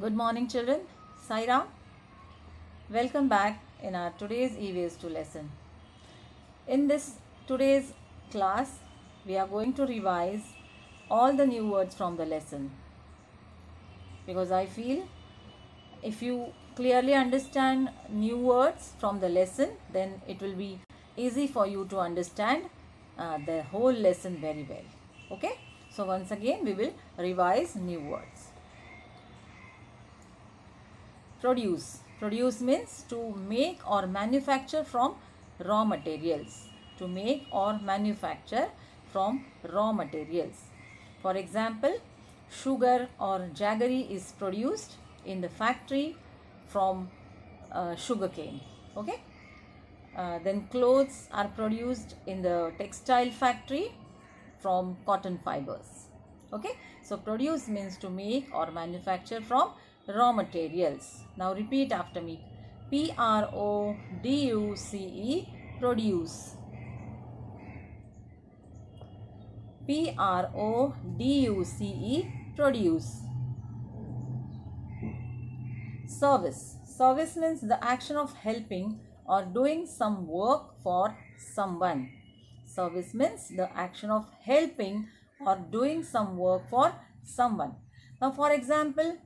Good morning, children. Sai Ram. Welcome back in our today's EVS 2 lesson. In this today's class, we are going to revise all the new words from the lesson, because I feel if you clearly understand new words from the lesson, then it will be easy for you to understand the whole lesson very well. Okay? So once again, we will revise new words. Produce. Produce means to make or manufacture from raw materials. To make or manufacture from raw materials. For example, sugar or jaggery is produced in the factory from sugarcane. Okay. Then clothes are produced in the textile factory from cotton fibers. Okay. So produce means to make or manufacture from raw materials. Now repeat after me. P-R-O-D-U-C-E, produce. P-R-O-D-U-C-E, produce. Service. Service means the action of helping or doing some work for someone. Service means the action of helping or doing some work for someone. Now for example,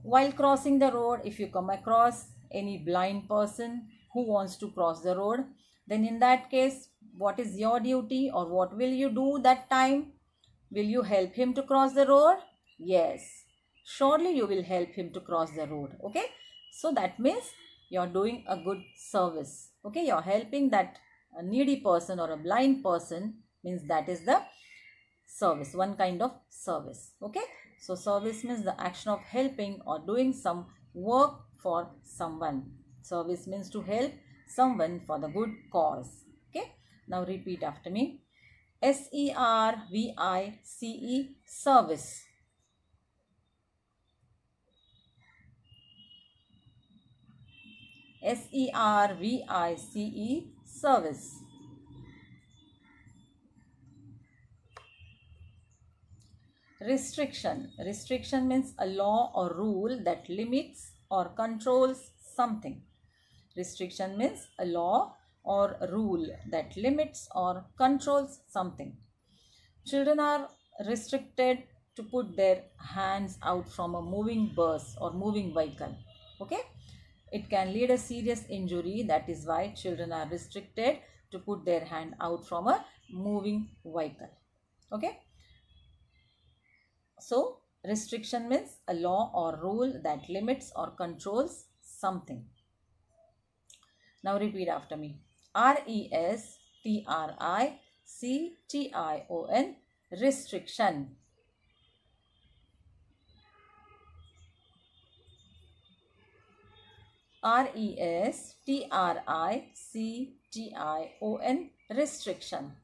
while crossing the road, if you come across any blind person who wants to cross the road, then in that case, what is your duty or what will you do that time? Will you help him to cross the road? Yes. Surely you will help him to cross the road. Okay. So that means you are doing a good service. Okay. You are helping that a needy person or a blind person, means that is the service, one kind of service. Okay. So service means the action of helping or doing some work for someone. Service means to help someone for the good cause. Okay. Now repeat after me. S-E-R-V-I-C-E, service. S-E-R-V-I-C-E, service. Restriction. Restriction means a law or rule that limits or controls something. Restriction means a law or rule that limits or controls something. Children are restricted to put their hands out from a moving bus or moving vehicle. Okay? It can lead a serious injury. That is why children are restricted to put their hand out from a moving vehicle. Okay? So, restriction means a law or rule that limits or controls something. Now repeat after me. R-E-S-T-R-I-C-T-I-O-N, restriction. R-E-S-T-R-I-C-T-I-O-N, restriction.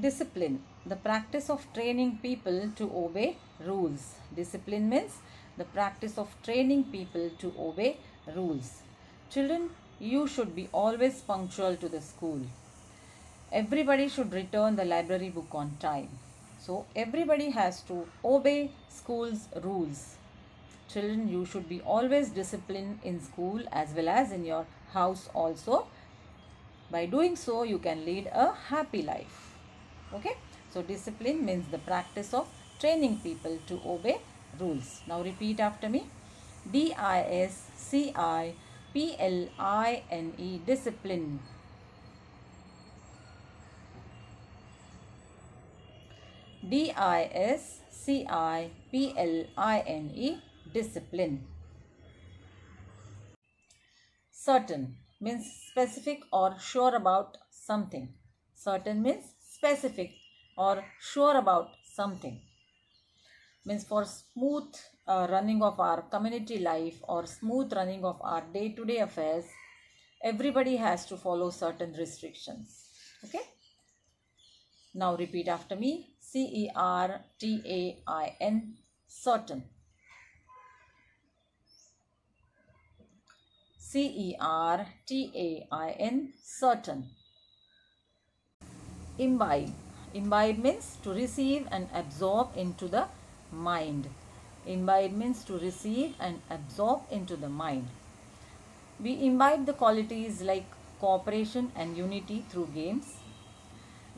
Discipline, the practice of training people to obey rules. Discipline means the practice of training people to obey rules. Children, you should be always punctual to the school. Everybody should return the library book on time. So everybody has to obey school's rules. Children, you should be always disciplined in school as well as in your house also. By doing so, you can lead a happy life. Okay. So discipline means the practice of training people to obey rules. Now repeat after me. D-I-S-C-I-P-L-I-N-E, discipline. D-I-S-C-I-P-L-I-N-E, discipline. Certain means specific or sure about something. Certain means specific or sure about something. Means for smooth running of our community life or smooth running of our day-to-day affairs, everybody has to follow certain restrictions. Okay. Now repeat after me. C-E-R-T-A-I-N, certain. C-E-R-T-A-I-N, certain. Imbibe. Imbibe means to receive and absorb into the mind. Imbibe means to receive and absorb into the mind. We imbibe the qualities like cooperation and unity through games.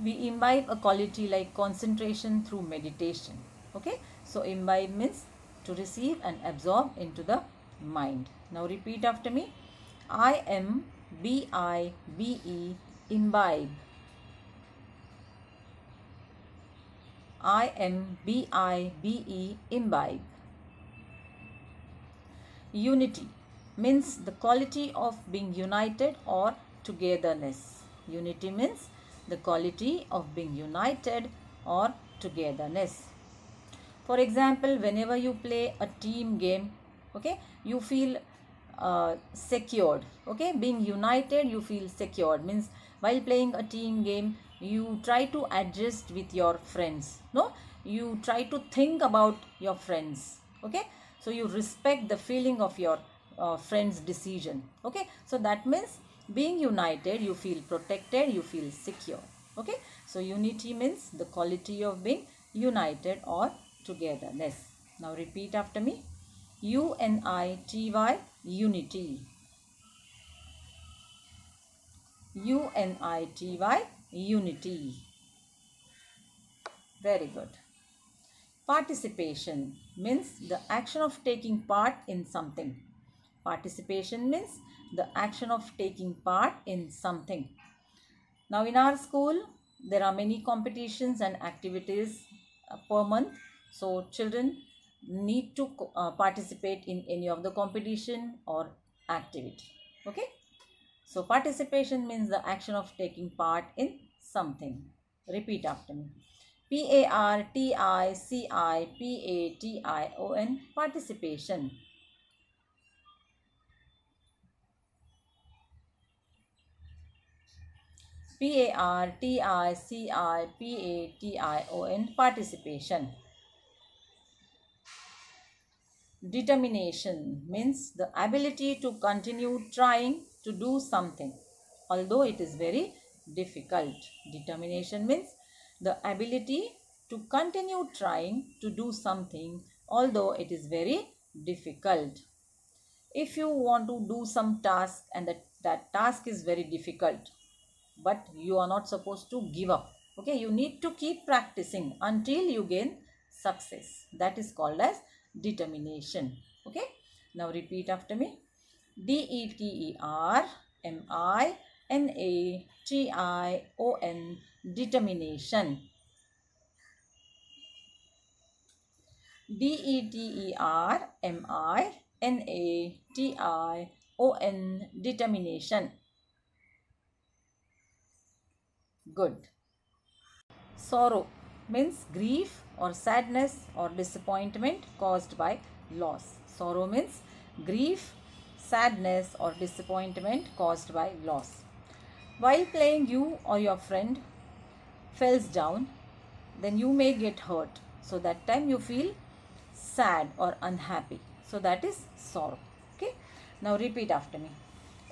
We imbibe a quality like concentration through meditation. Okay, so imbibe means to receive and absorb into the mind. Now repeat after me. I-M-B-I-B-E, imbibe. I-M-B-I-B-E, imbibe. Unity means the quality of being united or togetherness. Unity means the quality of being united or togetherness. For example, whenever you play a team game, okay, you feel secured. Okay, being united, you feel secured. Means while playing a team game, you try to adjust with your friends. No, you try to think about your friends. Okay, so you respect the feeling of your friend's decision. Okay, so that means being united, you feel protected, you feel secure. Okay, so unity means the quality of being united or togetherness. Now repeat after me. U-N-I-T-Y, unity. U-N-I-T-Y, unity. Very good. Participation means the action of taking part in something. Participation means the action of taking part in something. Now in our school, there are many competitions and activities per month. So children need to participate in any of the competition or activity. Okay. So participation means the action of taking part in something. Repeat after me. P-A-R-T-I-C-I-P-A-T-I-O-N, participation. P-A-R-T-I-C-I-P-A-T-I-O-N, participation. Determination means the ability to continue trying to do something, although it is very difficult. Determination means the ability to continue trying to do something, although it is very difficult. If you want to do some task and that task is very difficult, but you are not supposed to give up. Okay, you need to keep practicing until you gain success. That is called as determination. Okay, now repeat after me. D-E-T-E-R-M-I-N-A-T-I-O-N, determination. D-E-T-E-R-M-I-N-A-T-I-O-N, determination. Good. Sorrow means grief or sadness or disappointment caused by loss. Sorrow means grief, sadness or disappointment caused by loss. While playing, you or your friend falls down, then you may get hurt. So that time you feel sad or unhappy. So that is sorrow. Okay. Now repeat after me.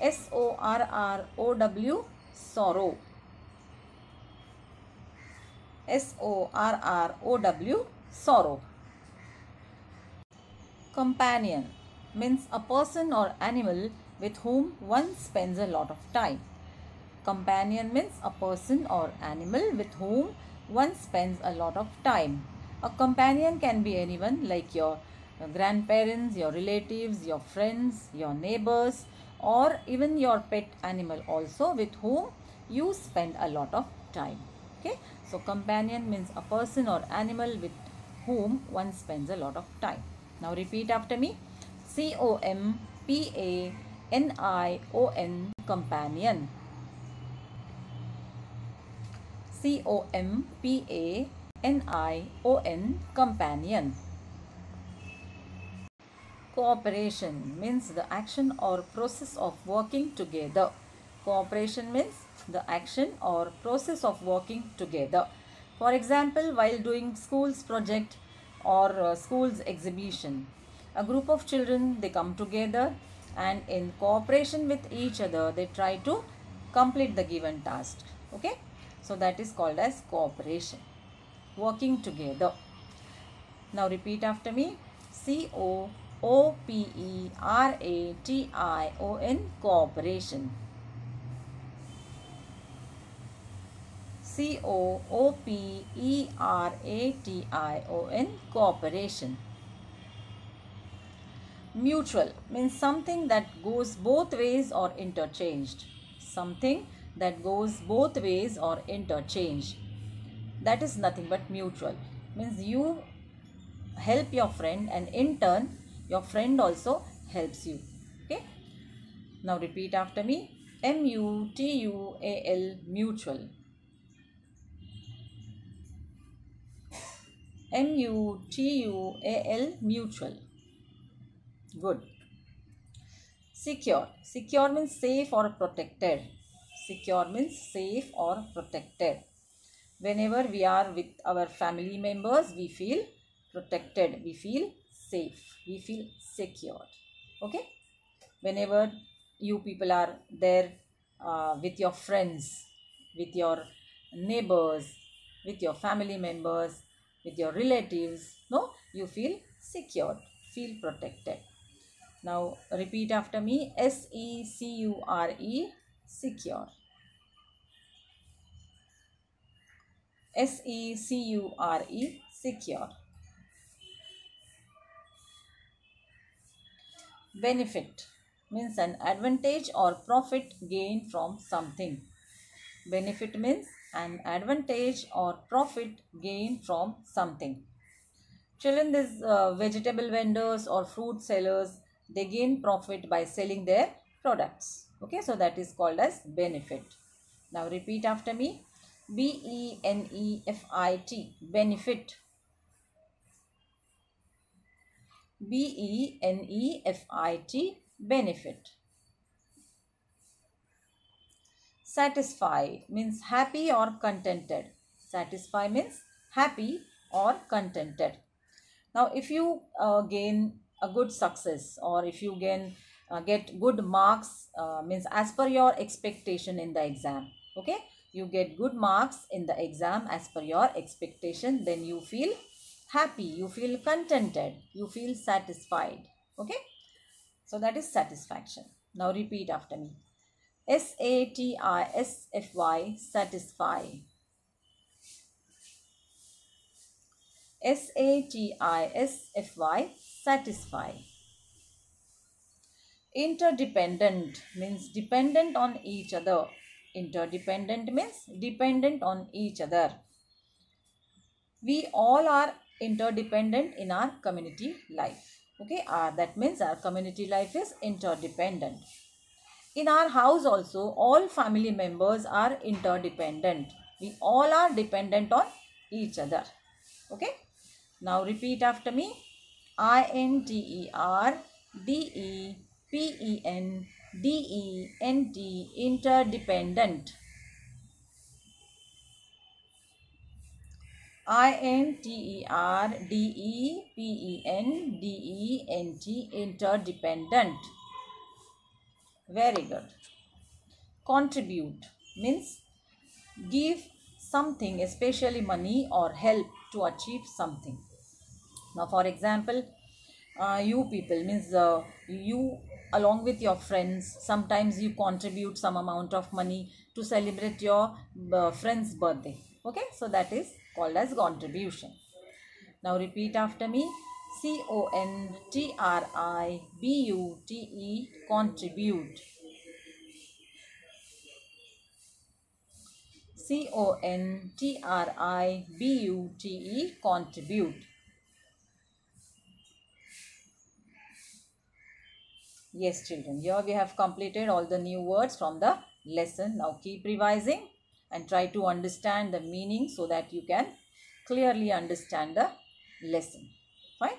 S-O-R-R-O-W, sorrow. S-O-R-R-O-W, sorrow. Companion means a person or animal with whom one spends a lot of time. Companion means a person or animal with whom one spends a lot of time. A companion can be anyone like your grandparents, your relatives, your friends, your neighbors, or even your pet animal also with whom you spend a lot of time. Okay, so companion means a person or animal with whom one spends a lot of time. Now repeat after me. C-O-M-P-A-N-I-O-N, companion. C-O-M-P-A-N-I-O-N, companion. Cooperation means the action or process of working together. Cooperation means the action or process of working together. For example, while doing school's project or school's exhibition, a group of children, they come together and in cooperation with each other, they try to complete the given task. Okay, so that is called as cooperation, working together. Now repeat after me. Cooperation. Cooperation. Cooperation. Cooperation. Mutual means something that goes both ways or interchanged. Something that goes both ways or interchanged. That is nothing but mutual. Means you help your friend and in turn your friend also helps you. Okay. Now repeat after me. Mutual. Mutual. Mutual. Mutual. Good. Secure. Secure means safe or protected. Secure means safe or protected. Whenever we are with our family members, we feel protected. We feel safe. We feel secure. Okay. Whenever you people are there with your friends, with your neighbors, with your family members, with your relatives, no, you feel secure, feel protected. Now repeat after me. Secure. Secure. Secure. Secure. Benefit means an advantage or profit gained from something. Benefit means an advantage or profit gained from something. Children, these vegetable vendors or fruit sellers, they gain profit by selling their products. Okay, so that is called as benefit. Now repeat after me. Benefit. Benefit. Benefit. Benefit. Satisfy means happy or contented. Satisfy means happy or contented. Now, if you gain a good success or if you get good marks, means as per your expectation in the exam, okay, you get good marks in the exam as per your expectation, then you feel happy, you feel contented, you feel satisfied. Okay, so that is satisfaction. Now repeat after me. Satisfy. Satisfy. Satisfy. Satisfy. Interdependent means dependent on each other. Interdependent means dependent on each other. We all are interdependent in our community life. Okay, that means our community life is interdependent. In our house also, all family members are interdependent. We all are dependent on each other. Okay. Now repeat after me. Interdependent. Interdependent. Interdependent. Very good. Contribute means give something, especially money or help to achieve something. Now for example, you people means you along with your friends, sometimes you contribute some amount of money to celebrate your friend's birthday. Okay, so that is called as contribution. Now repeat after me. Contribute. Contribute. Contribute. Yes, children, here we have completed all the new words from the lesson. Now keep revising and try to understand the meaning so that you can clearly understand the lesson. Fine.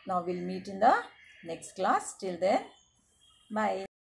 Now we'll meet in the next class. Till then, bye.